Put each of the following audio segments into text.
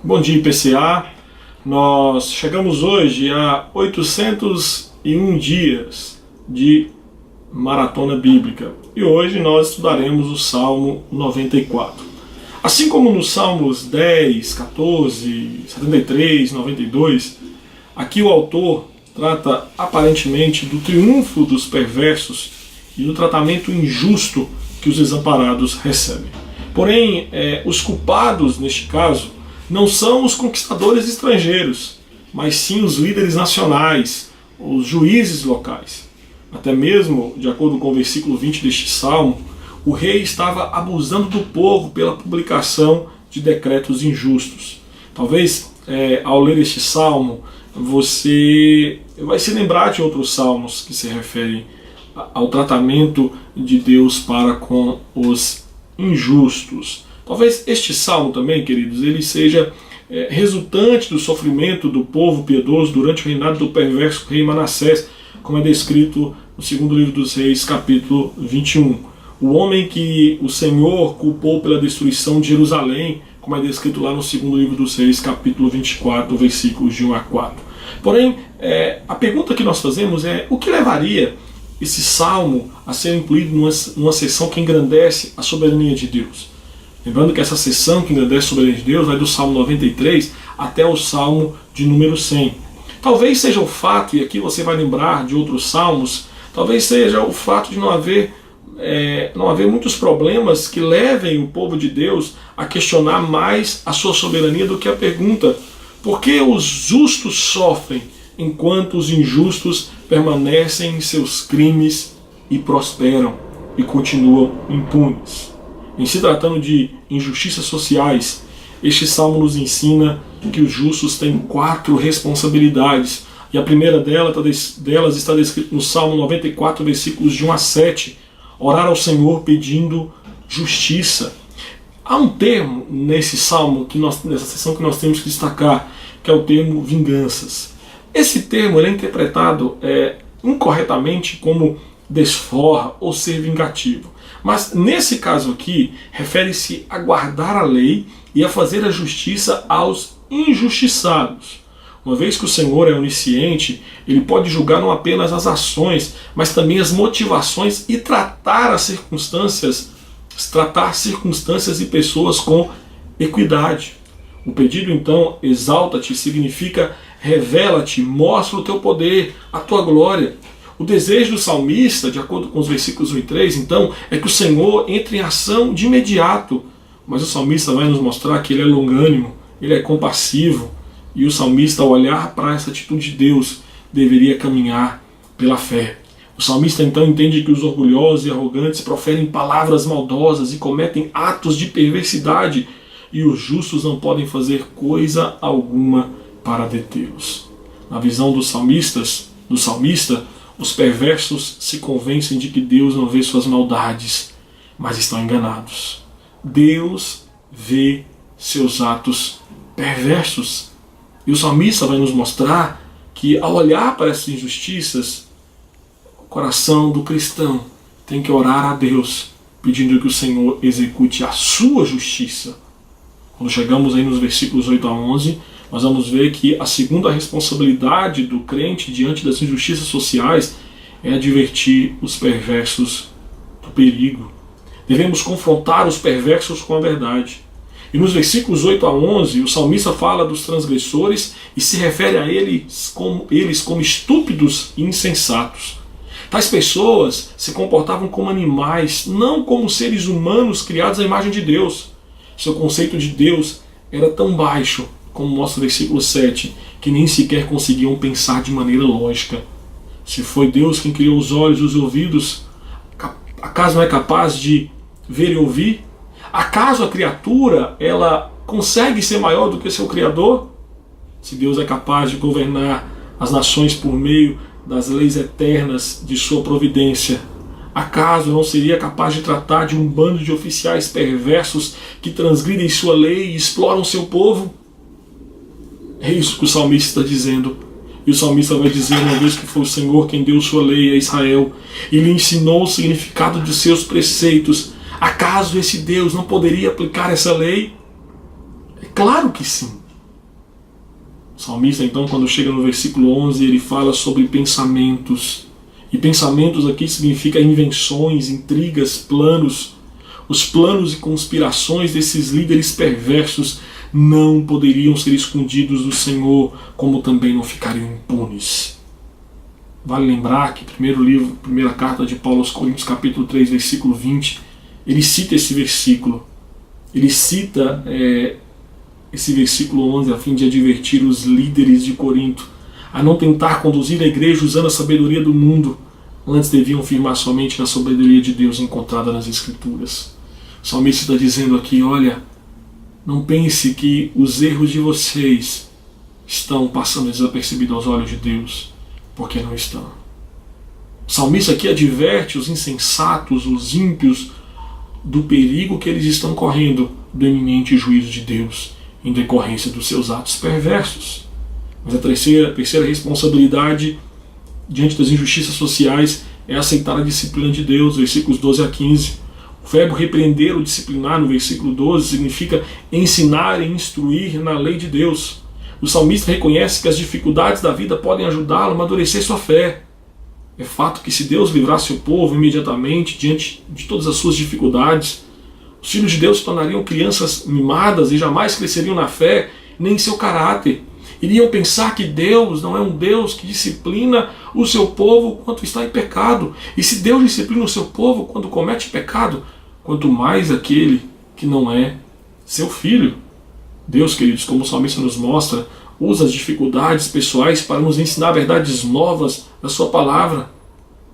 Bom dia, IPCA. Nós chegamos hoje a 801 dias de maratona bíblica e hoje nós estudaremos o Salmo 94. Assim como nos Salmos 10, 14, 73, 92, aqui o autor trata aparentemente do triunfo dos perversos e do tratamento injusto que os desamparados recebem. Porém, os culpados neste caso não são os conquistadores estrangeiros, mas sim os líderes nacionais, os juízes locais. Até mesmo, de acordo com o versículo 20 deste salmo, o rei estava abusando do povo pela publicação de decretos injustos. Talvez, ao ler este salmo, você vai se lembrar de outros salmos que se referem ao tratamento de Deus para com os injustos. Talvez este salmo também, queridos, ele seja resultante do sofrimento do povo piedoso durante o reinado do perverso rei Manassés, como é descrito no segundo livro dos Reis, capítulo 21. O homem que o Senhor culpou pela destruição de Jerusalém, como é descrito lá no segundo livro dos Reis, capítulo 24, versículos de 1 a 4. Porém, a pergunta que nós fazemos é: o que levaria esse salmo a ser incluído numa seção que engrandece a soberania de Deus? Lembrando que essa seção que engrandece a soberania de Deus vai do Salmo 93 até o Salmo de número 100. Talvez seja o fato, e aqui você vai lembrar de outros salmos, talvez seja o fato de não haver muitos problemas que levem o povo de Deus a questionar mais a sua soberania do que a pergunta: por que os justos sofrem enquanto os injustos permanecem em seus crimes e prosperam e continuam impunes? Em se tratando de injustiças sociais, este salmo nos ensina que os justos têm 4 responsabilidades. E a primeira delas está descrita no Salmo 94, versículos de 1 a 7. Orar ao Senhor pedindo justiça. Há um termo nesse salmo, nessa seção que nós temos que destacar, que é o termo vinganças. Esse termo é interpretado incorretamente como desforra ou ser vingativo. Mas nesse caso aqui, refere-se a guardar a lei e a fazer a justiça aos injustiçados. Uma vez que o Senhor é onisciente, Ele pode julgar não apenas as ações, mas também as motivações e tratar circunstâncias e pessoas com equidade. O pedido então, exalta-te, significa revela-te, mostra o teu poder, a tua glória. O desejo do salmista, de acordo com os versículos 1 e 3, então, é que o Senhor entre em ação de imediato. Mas o salmista vai nos mostrar que ele é longânimo, ele é compassivo, e o salmista, ao olhar para essa atitude de Deus, deveria caminhar pela fé. O salmista então entende que os orgulhosos e arrogantes proferem palavras maldosas e cometem atos de perversidade, e os justos não podem fazer coisa alguma para detê-los. Na visão do salmista, os perversos se convencem de que Deus não vê suas maldades, mas estão enganados. Deus vê seus atos perversos. E o salmista vai nos mostrar que, ao olhar para essas injustiças, o coração do cristão tem que orar a Deus, pedindo que o Senhor execute a sua justiça. Quando chegamos aí nos versículos 8 a 11, nós vamos ver que a segunda responsabilidade do crente diante das injustiças sociais é advertir os perversos do perigo. Devemos confrontar os perversos com a verdade. E nos versículos 8 a 11, o salmista fala dos transgressores e se refere a eles como estúpidos e insensatos. Tais pessoas se comportavam como animais, não como seres humanos criados à imagem de Deus. Seu conceito de Deus era tão baixo, como mostra o versículo 7, que nem sequer conseguiam pensar de maneira lógica. Se foi Deus quem criou os olhos e os ouvidos, acaso não é capaz de ver e ouvir? Acaso a criatura ela consegue ser maior do que seu Criador? Se Deus é capaz de governar as nações por meio das leis eternas de sua providência, acaso não seria capaz de tratar de um bando de oficiais perversos que transgridem sua lei e exploram seu povo? É isso que o salmista está dizendo. E o salmista vai dizer, uma vez que foi o Senhor quem deu sua lei a Israel e lhe ensinou o significado de seus preceitos, acaso esse Deus não poderia aplicar essa lei? É claro que sim. O salmista, então, quando chega no versículo 11, ele fala sobre pensamentos. E pensamentos aqui significa invenções, intrigas, planos. Os planos e conspirações desses líderes perversos não poderiam ser escondidos do Senhor, como também não ficariam impunes. Vale lembrar que primeira carta de Paulo aos Coríntios, capítulo 3, versículo 20, ele cita esse versículo. Ele cita esse versículo 11 a fim de advertir os líderes de Corinto a não tentar conduzir a igreja usando a sabedoria do mundo, antes deviam firmar somente na sabedoria de Deus encontrada nas Escrituras. O salmista está dizendo aqui, olha, não pense que os erros de vocês estão passando desapercebidos aos olhos de Deus, porque não estão. O salmista aqui adverte os insensatos, os ímpios, do perigo que eles estão correndo do iminente juízo de Deus, em decorrência dos seus atos perversos. Mas a terceira responsabilidade diante das injustiças sociais é aceitar a disciplina de Deus, versículos 12 a 15. O verbo repreender ou disciplinar no versículo 12 significa ensinar e instruir na lei de Deus. O salmista reconhece que as dificuldades da vida podem ajudá-lo a amadurecer sua fé. É fato que se Deus livrasse o povo imediatamente diante de todas as suas dificuldades, os filhos de Deus se tornariam crianças mimadas e jamais cresceriam na fé, nem em seu caráter. Iriam pensar que Deus não é um Deus que disciplina o seu povo quando está em pecado. E se Deus disciplina o seu povo quando comete pecado, quanto mais aquele que não é seu filho. Deus, queridos, como o salmista nos mostra, usa as dificuldades pessoais para nos ensinar verdades novas da sua palavra.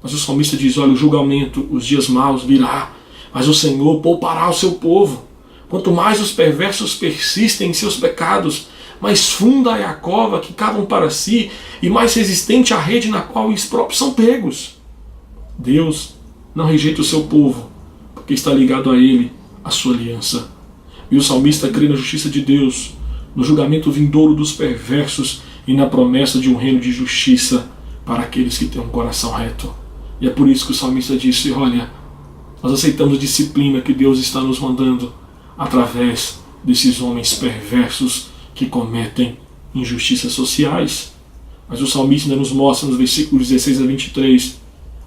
Mas o salmista diz, olha, o julgamento, os dias maus virá, mas o Senhor poupará o seu povo. Quanto mais os perversos persistem em seus pecados, mais funda é a cova que cavam para si e mais resistente a rede na qual eles próprios são pegos. Deus não rejeita o seu povo, porque está ligado a ele, a sua aliança. E o salmista crê na justiça de Deus, no julgamento vindouro dos perversos e na promessa de um reino de justiça para aqueles que têm um coração reto. E é por isso que o salmista disse, olha, nós aceitamos a disciplina que Deus está nos mandando através desses homens perversos que cometem injustiças sociais. Mas o salmista ainda nos mostra nos versículos 16 a 23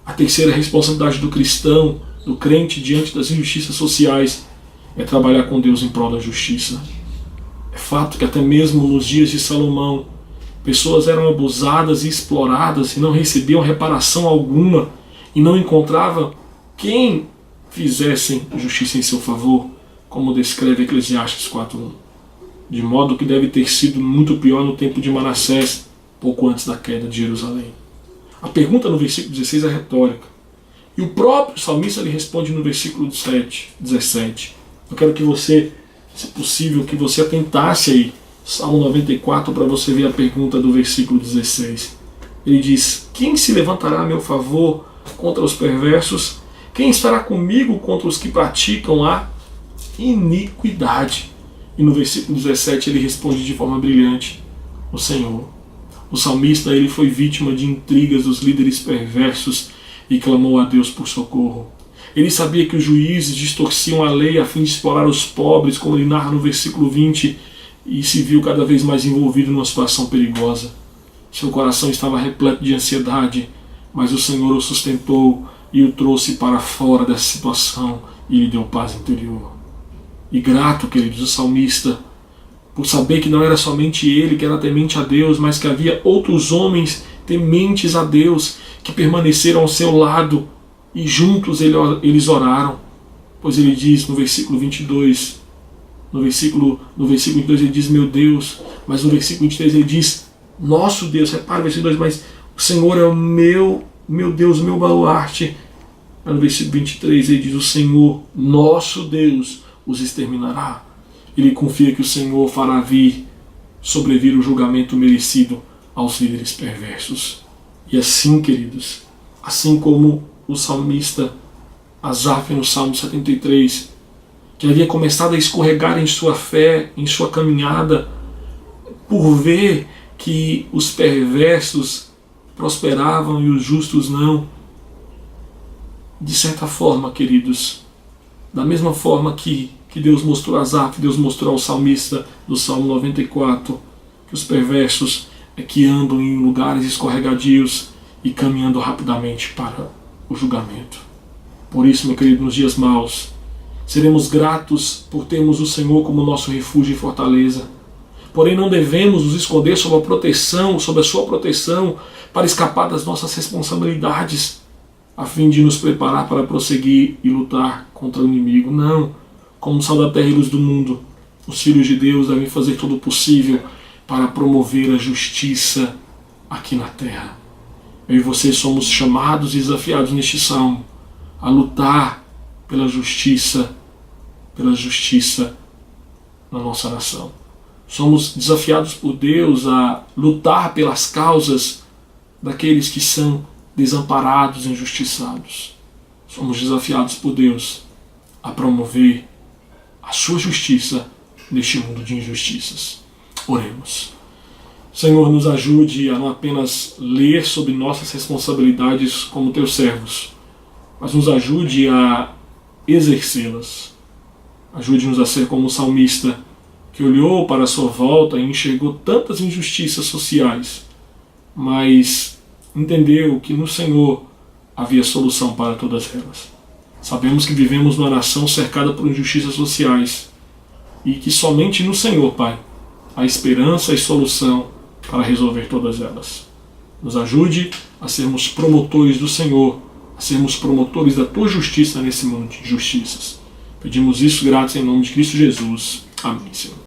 a terceira responsabilidade do cristão, do crente diante das injustiças sociais, é trabalhar com Deus em prol da justiça. É fato que até mesmo nos dias de Salomão, pessoas eram abusadas e exploradas e não recebiam reparação alguma e não encontravam quem fizessem justiça em seu favor, como descreve Eclesiastes 4:1. De modo que deve ter sido muito pior no tempo de Manassés, pouco antes da queda de Jerusalém. A pergunta no versículo 16 é retórica. E o próprio salmista lhe responde no versículo 17. Eu quero que você, se possível, que você atentasse aí, Salmo 94, para você ver a pergunta do versículo 16. Ele diz, quem se levantará a meu favor contra os perversos? Quem estará comigo contra os que praticam a iniquidade? E no versículo 17 ele responde de forma brilhante, o Senhor. O salmista ele foi vítima de intrigas dos líderes perversos e clamou a Deus por socorro. Ele sabia que os juízes distorciam a lei a fim de explorar os pobres, como ele narra no versículo 20, e se viu cada vez mais envolvido numa situação perigosa. Seu coração estava repleto de ansiedade, mas o Senhor o sustentou e o trouxe para fora dessa situação e lhe deu paz interior. E grato, queridos, o salmista, por saber que não era somente ele que era temente a Deus, mas que havia outros homens tementes a Deus, que permaneceram ao seu lado, e juntos eles oraram. Pois ele diz no versículo 22, no versículo 22 ele diz, meu Deus, mas no versículo 23 ele diz, nosso Deus, repara o versículo 2, mas o Senhor é o meu Deus, o meu baluarte. Aí no versículo 23 ele diz, o Senhor, nosso Deus, os exterminará. Ele confia que o Senhor fará sobrevir o julgamento merecido aos líderes perversos. E assim, queridos, assim como o salmista Asaf no Salmo 73, que havia começado a escorregar em sua fé, em sua caminhada, por ver que os perversos prosperavam e os justos não. De certa forma, queridos, da mesma forma que Deus mostrou a Asaf, Deus mostrou ao salmista do Salmo 94, que os perversos que andam em lugares escorregadios e caminhando rapidamente para o julgamento. Por isso, meu querido, nos dias maus, seremos gratos por termos o Senhor como nosso refúgio e fortaleza. Porém, não devemos nos esconder sob a sua proteção, para escapar das nossas responsabilidades, a fim de nos preparar para prosseguir e lutar contra o inimigo. Não, como sal da terra e luz do mundo, os filhos de Deus devem fazer todo o possível para promover a justiça aqui na terra. Eu e você somos chamados e desafiados neste salmo a lutar pela justiça na nossa nação. Somos desafiados por Deus a lutar pelas causas daqueles que são desamparados e injustiçados. Somos desafiados por Deus a promover a sua justiça neste mundo de injustiças. Oremos. Senhor, nos ajude a não apenas ler sobre nossas responsabilidades como teus servos, mas nos ajude a exercê-las. Ajude-nos a ser como o salmista, que olhou para a sua volta e enxergou tantas injustiças sociais, mas entendeu que no Senhor havia solução para todas elas. Sabemos que vivemos numa nação cercada por injustiças sociais e que somente no Senhor, Pai, há esperança e solução para resolver todas elas. Nos ajude a sermos promotores do Senhor, a sermos promotores da Tua justiça nesse mundo de injustiças. Pedimos isso graças em nome de Cristo Jesus. Amém, Senhor.